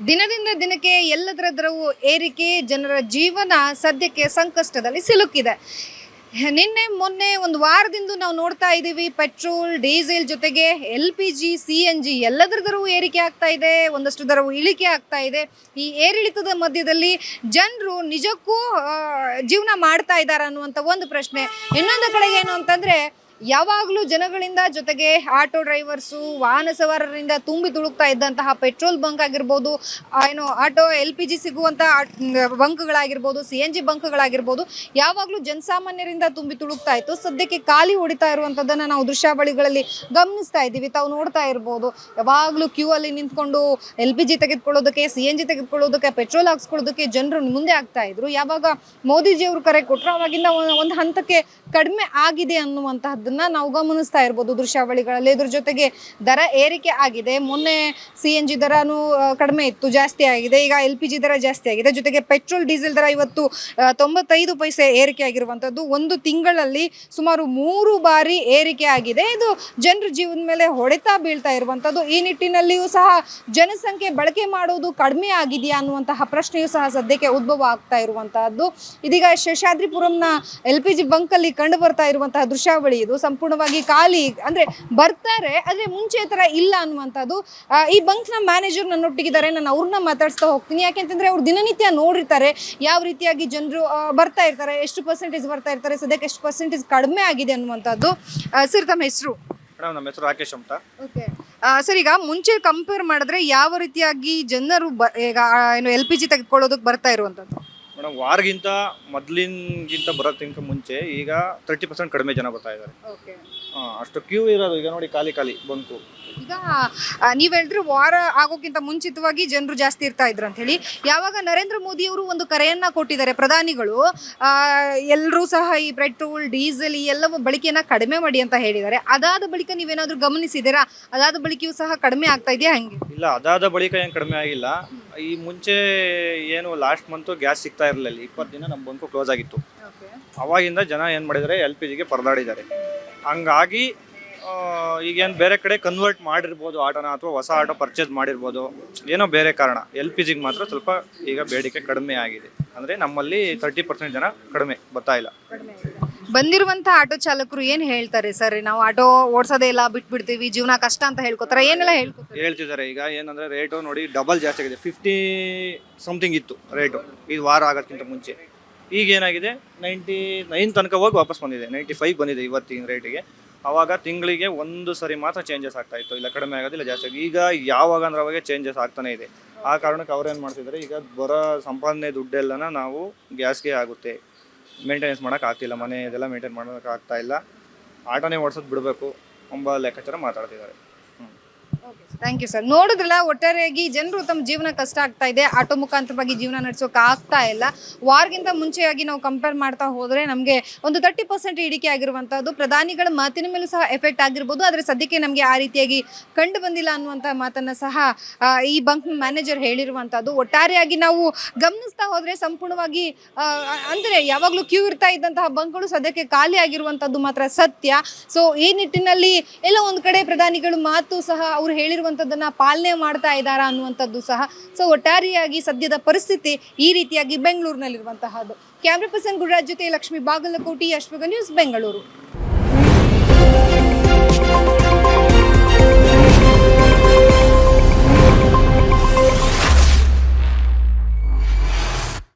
ದಿನದಿಂದ ದಿನಕ್ಕೆ ಎಲ್ಲದರ ದರವು ಏರಿಕೆ, ಜನರ ಜೀವನ ಸದ್ಯಕ್ಕೆ ಸಂಕಷ್ಟದಲ್ಲಿ ಸಿಲುಕಿದೆ. ನಿನ್ನೆ ಮೊನ್ನೆ ಒಂದು ವಾರದಿಂದ ನಾವು ನೋಡ್ತಾ ಇದ್ದೀವಿ, ಪೆಟ್ರೋಲ್ ಡೀಸೆಲ್ ಜೊತೆಗೆ LPG CNG ಎಲ್ಲದರ ದರವು ಏರಿಕೆ ಆಗ್ತಾ ಇದೆ, ಒಂದಷ್ಟು ದರವು ಇಳಿಕೆ ಆಗ್ತಾ ಇದೆ. ಈ ಏರಿಳಿತದ ಮಧ್ಯದಲ್ಲಿ ಜನರು ನಿಜಕ್ಕೂ ಜೀವನ ಮಾಡ್ತಾ ಇದ್ದಾರೆ ಅನ್ನುವಂಥ ಒಂದು ಪ್ರಶ್ನೆ. ಇನ್ನೊಂದು ಕಡೆಗೆ ಏನು ಅಂತಂದರೆ, ಯಾವಾಗಲೂ ಜನಗಳಿಂದ ಜೊತೆಗೆ ಆಟೋ ಡ್ರೈವರ್ಸು, ವಾಹನ ಸವಾರರಿಂದ ತುಂಬಿ ತುಳುಕ್ತಾ ಇದ್ದಂತಹ ಪೆಟ್ರೋಲ್ ಬಂಕ್ ಆಗಿರ್ಬೋದು, ಆಟೋ LPG ಸಿಗುವಂಥ ಬಂಕ್ಗಳಾಗಿರ್ಬೋದು, CNG ಬಂಕ್ಗಳಾಗಿರ್ಬೋದು, ಯಾವಾಗಲೂ ಜನಸಾಮಾನ್ಯರಿಂದ ತುಂಬಿ ತುಳುಕ್ತಾ ಇತ್ತು. ಸದ್ಯಕ್ಕೆ ಖಾಲಿ ಹೊಡಿತಾ ಇರುವಂಥದ್ದನ್ನು ನಾವು ದೃಶ್ಯಾವಳಿಗಳಲ್ಲಿ ಗಮನಿಸ್ತಾ ಇದ್ದೀವಿ. ತಾವು ನೋಡ್ತಾ ಇರ್ಬೋದು, ಯಾವಾಗಲೂ ಕ್ಯೂ ಅಲ್ಲಿ ನಿಂತ್ಕೊಂಡು LPG ತೆಗೆದುಕೊಳ್ಳೋದಕ್ಕೆ, CNG ತೆಗೆದುಕೊಳ್ಳೋದಕ್ಕೆ, ಪೆಟ್ರೋಲ್ ಹಾಕ್ಸ್ಕೊಳ್ಳೋದಕ್ಕೆ ಜನರು ಮುಂದೆ ಆಗ್ತಾ ಇದ್ರು. ಯಾವಾಗ ಮೋದಿಜಿಯವರು ಕರೆ ಕೊಟ್ಟರು, ಅವಾಗಿಂದ ಒಂದು ಹಂತಕ್ಕೆ ಕಡಿಮೆ ಆಗಿದೆ ಅನ್ನುವಂತಹದ್ದನ್ನ ನಾವು ಗಮನಿಸ್ತಾ ಇರ್ಬೋದು ದೃಶ್ಯಾವಳಿಗಳಲ್ಲಿ. ಇದ್ರ ಜೊತೆಗೆ ದರ ಏರಿಕೆ ಆಗಿದೆ. ಮೊನ್ನೆ CNG ದರನೂ ಕಡಿಮೆ ಇತ್ತು, ಜಾಸ್ತಿ ಆಗಿದೆ. ಈಗ LPG ದರ ಜಾಸ್ತಿ ಆಗಿದೆ. ಜೊತೆಗೆ ಪೆಟ್ರೋಲ್ ಡೀಸೆಲ್ ದರ ಇವತ್ತು 95 ಪೈಸೆ ಏರಿಕೆ ಆಗಿರುವಂಥದ್ದು. ಒಂದು ತಿಂಗಳಲ್ಲಿ ಸುಮಾರು 3 ಬಾರಿ ಏರಿಕೆ ಆಗಿದೆ. ಇದು ಜನರ ಜೀವನದ ಮೇಲೆ ಹೊಡೆತ ಬೀಳ್ತಾ ಇರುವಂಥದ್ದು. ಈ ನಿಟ್ಟಿನಲ್ಲಿಯೂ ಸಹ ಜನಸಂಖ್ಯೆ ಬಳಕೆ ಮಾಡುವುದು ಕಡಿಮೆ ಆಗಿದೆಯಾ ಅನ್ನುವಂತಹ ಪ್ರಶ್ನೆಯೂ ಸಹ ಸದ್ಯಕ್ಕೆ ಉದ್ಭವ ಆಗ್ತಾ ಇರುವಂತಹದ್ದು. ಇದೀಗ ಶೇಷಾದ್ರಿಪುರಂನ LPG ಬಂಕ್ ಅಲ್ಲಿ ಕಂಡು ಬರ್ತಾ ಇರುವಂತಹ ದೃಶ್ಯಾವಳಿ ಇದು. ಸಂಪೂರ್ಣವಾಗಿ ಖಾಲಿ, ಅಂದ್ರೆ ಬರ್ತಾರೆ ಆದ್ರೆ ಮುಂಚೆ ತರ ಇಲ್ಲ ಅನ್ನುವಂಥದ್ದು. ಈ ಬಂಕ್ ನ ಮ್ಯಾನೇಜರ್ ನನ್ನೊಟ್ಟಿಗಿದ್ದಾರೆ, ನಾನು ಅವ್ರನ್ನ ಮಾತಾಡ್ಸ್ತಾ ಹೋಗ್ತೀನಿ. ಯಾಕೆಂತಂದ್ರೆ ಅವ್ರು ದಿನನಿತ್ಯ ನೋಡಿರ್ತಾರೆ ಯಾವ ರೀತಿಯಾಗಿ ಜನರು ಬರ್ತಾ ಇರ್ತಾರೆ, ಎಷ್ಟು ಪರ್ಸೆಂಟೇಜ್ ಬರ್ತಾ ಇರ್ತಾರೆ, ಸದ್ಯಕ್ಕೆ ಎಷ್ಟು ಪರ್ಸೆಂಟೇಜ್ ಕಡಿಮೆ ಆಗಿದೆ ಅನ್ನುವಂಥದ್ದು. ಸರ್, ತಮ್ಮ ಹೆಸರು? ನಮ್ಮ ಹೆಸರು ರಾಕೇಶ್ ಅಂತ. ಓಕೆ ಸರ್, ಈಗ ಮುಂಚೆ ಕಂಪೇರ್ ಮಾಡಿದ್ರೆ ಯಾವ ರೀತಿಯಾಗಿ ಜನರು ಈಗ LPG ತೆಗೆದುಕೊಳ್ಳೋದಕ್ಕೆ ಬರ್ತಾ ಇರುವಂಥದ್ದು? ಮೇಡಮ್, ವಾರಗಿಂತ ಮೊದಲಿನಗಿಂತ ಬರೋದಕ್ಕಿಂತ ಮುಂಚೆ ಈಗ 30% ಕಡಿಮೆ ಜನ ಬರ್ತಾ ಇದ್ದಾರೆ. ಅಷ್ಟು ಕ್ಯೂ ಇರೋದು. ಈಗ ನೋಡಿ, ಖಾಲಿ ಬಂಕು. ಈಗ ನೀವು ಹೇಳಿದ್ರೆ ವಾರ ಆಗೋಕ್ಕಿಂತ ಮುಂಚಿತವಾಗಿ ಜನರು ಜಾಸ್ತಿ ಇರ್ತಾ ಇದ್ರು ಅಂತ ಹೇಳಿ. ಯಾವಾಗ ನರೇಂದ್ರ ಮೋದಿ ಅವರು ಒಂದು ಕರೆಯನ್ನ ಕೊಟ್ಟಿದ್ದಾರೆ ಪ್ರಧಾನಿಗಳು, ಎಲ್ಲರೂ ಸಹ ಈ ಪೆಟ್ರೋಲ್ ಡೀಸೆಲ್ ಈ ಎಲ್ಲವೂ ಬಳಕೆಯನ್ನ ಕಡಿಮೆ ಮಾಡಿ ಅಂತ ಹೇಳಿದ್ದಾರೆ. ಅದಾದ ಬಳಿಕ ನೀವೇನಾದ್ರೂ ಗಮನಿಸಿದ್ದೀರಾ? ಅದಾದ ಬಳಿಕೆಯೂ ಸಹ ಕಡಿಮೆ ಆಗ್ತಾ ಇದೆಯಾ? ಹಂಗೆ ಇಲ್ಲ, ಅದಾದ ಬಳಿಕ ಏನು ಕಡಿಮೆ ಆಗಿಲ್ಲ. ಈ ಮುಂಚೆ ಏನು ಲಾಸ್ಟ್ ಮಂತ್ ಗ್ಯಾಸ್ ಸಿಗ್ತಾ ಇರಲಿಲ್ಲ, 20 ದಿನ ನಮ್ಮ ಬಂಕು ಕ್ಲೋಸ್ ಆಗಿತ್ತು. ಅವಾಗಿಂದ ಜನ ಏನು ಮಾಡಿದ್ದಾರೆ, LPGಗೆ ಪರದಾಡಿದ್ದಾರೆ. ಹಂಗಾಗಿ ಈಗೇನು ಬೇರೆ ಕಡೆ ಕನ್ವರ್ಟ್ ಮಾಡಿರ್ಬೋದು ಆಟೋನ, ಅಥವಾ ಹೊಸ ಆಟೋ ಪರ್ಚೇಸ್ ಮಾಡಿರ್ಬೋದು, ಏನೋ ಬೇರೆ ಕಾರಣ. LPGಗೆ ಮಾತ್ರ ಸ್ವಲ್ಪ ಈಗ ಬೇಡಿಕೆ ಕಡಿಮೆ ಆಗಿದೆ. ಅಂದರೆ ನಮ್ಮಲ್ಲಿ 30% ಜನ ಕಡಿಮೆ ಬರ್ತಾ ಇಲ್ಲ. ಬಂದಿರುವಂಥ ಆಟೋ ಚಾಲಕರು ಏನು ಹೇಳ್ತಾರೆ ಸರ್? ನಾವು ಆಟೋ ಓಡಿಸೋದೇ ಇಲ್ಲ, ಬಿಟ್ಬಿಡ್ತೀವಿ, ಜೀವನ ಕಷ್ಟ ಅಂತ ಹೇಳ್ಕೊತಾರೆ, ಏನೆಲ್ಲ ಹೇಳ್ತಿದ್ದಾರೆ. ಈಗ ಏನಂದರೆ ರೇಟು ನೋಡಿ ಡಬಲ್ ಜಾಸ್ತಿ ಆಗಿದೆ. 50 ಸಮಥಿಂಗ್ ಇತ್ತು ರೇಟು ಇದು ವಾರ ಆಗೋದಕ್ಕಿಂತ ಮುಂಚೆ. ಈಗ ಏನಾಗಿದೆ, 99 ತನಕ ಹೋಗಿ ವಾಪಸ್ ಬಂದಿದೆ, 95 ಬಂದಿದೆ ಇವತ್ತಿನ ರೇಟಿಗೆ. ಆವಾಗ ತಿಂಗಳಿಗೆ ಒಂದು ಸರಿ ಮಾತ್ರ ಚೇಂಜಸ್ ಆಗ್ತಾ ಇತ್ತು, ಇಲ್ಲ ಕಡಿಮೆ ಆಗೋದಿಲ್ಲ ಜಾಸ್ತಿ ಆಗಿ. ಈಗ ಯಾವಾಗ ಅಂದ್ರೆ ಅವಾಗೆ ಚೇಂಜಸ್ ಆಗ್ತಾನೆ ಇದೆ. ಆ ಕಾರಣಕ್ಕೆ ಅವ್ರು ಏನು ಮಾಡ್ತಿದ್ದಾರೆ, ಈಗ ಬರೋ ಸಂಪಾದನೆ ದುಡ್ಡೆಲ್ಲನ ನಾವು ಗ್ಯಾಸ್ಗೆ ಆಗುತ್ತೆ, ಮೇಂಟೆನೆನ್ಸ್ ಮಾಡೋಕ್ಕಾಗ್ತಿಲ್ಲ, ಮನೆ ಇದೆಲ್ಲ ಮೇಂಟೈನ್ ಮಾಡೋಕ್ಕಾಗ್ತಾ ಇಲ್ಲ, ಆಟೋನೇ ಓಡಿಸೋದು ಬಿಡಬೇಕು ಎಂಬ ಲೆಕ್ಕಾಚಾರ ಮಾತಾಡ್ತಿದ್ದಾರೆ. Thank you sir. ನೋಡಿದ್ರಲ್ಲ, ಒಟ್ಟಾರೆಯಾಗಿ ಜನರು ತಮ್ಮ ಜೀವನ ಕಷ್ಟ ಆಗ್ತಾ ಇದೆ, ಆಟೋ ಮುಖಾಂತರವಾಗಿ ಜೀವನ ನಡೆಸೋಕೆ ಆಗ್ತಾ ಇಲ್ಲ. ವಾರಗಿಂತ ಮುಂಚೆಯಾಗಿ ನಾವು ಕಂಪೇರ್ ಮಾಡ್ತಾ ಹೋದರೆ ನಮಗೆ ಒಂದು 30% ಇಳಿಕೆ ಆಗಿರುವಂಥದ್ದು. ಪ್ರಧಾನಿಗಳ ಮಾತಿನ ಮೇಲೂ ಸಹ ಎಫೆಕ್ಟ್ ಆಗಿರ್ಬೋದು, ಆದರೆ ಸದ್ಯಕ್ಕೆ ನಮಗೆ ಆ ರೀತಿಯಾಗಿ ಕಂಡು ಬಂದಿಲ್ಲ ಅನ್ನುವಂಥ ಮಾತನ್ನು ಸಹ ಈ ಬಂಕ್ ಮ್ಯಾನೇಜರ್ ಹೇಳಿರುವಂಥದ್ದು. ಒಟ್ಟಾರೆಯಾಗಿ ನಾವು ಗಮನಿಸ್ತಾ ಹೋದರೆ ಸಂಪೂರ್ಣವಾಗಿ ಅಂದರೆ ಯಾವಾಗಲೂ ಕ್ಯೂ ಇರ್ತಾ ಇದ್ದಂತಹ ಬಂಕ್ಗಳು ಸದ್ಯಕ್ಕೆ ಖಾಲಿ ಆಗಿರುವಂಥದ್ದು ಮಾತ್ರ ಸತ್ಯ. ಸೊ ಈ ನಿಟ್ಟಿನಲ್ಲಿ ಎಲ್ಲ ಒಂದು ಕಡೆ ಪ್ರಧಾನಿಗಳು ಮಾತು ಸಹ ಅವರು ಹೇಳಿರುವಂಥದ್ದನ್ನ ಪಾಲನೆ ಮಾಡ್ತಾ ಇದ್ದಾರಾ ಅನ್ನುವಂಥದ್ದು ಸಹ. ಸೊ ಒಟ್ಟಾರೆಯಾಗಿ ಸದ್ಯದ ಪರಿಸ್ಥಿತಿ ಈ ರೀತಿಯಾಗಿ ಬೆಂಗಳೂರಿನಲ್ಲಿರುವಂತಹದ್ದು. ಕ್ಯಾಮ್ರಾ ಪರ್ಸನ್ ಗುರುರಾಜ್ ಜೊತೆ ಲಕ್ಷ್ಮಿ ಬಾಗಲಕೋಟಿ, ಅಶ್ವಗ ನ್ಯೂಸ್, ಬೆಂಗಳೂರು.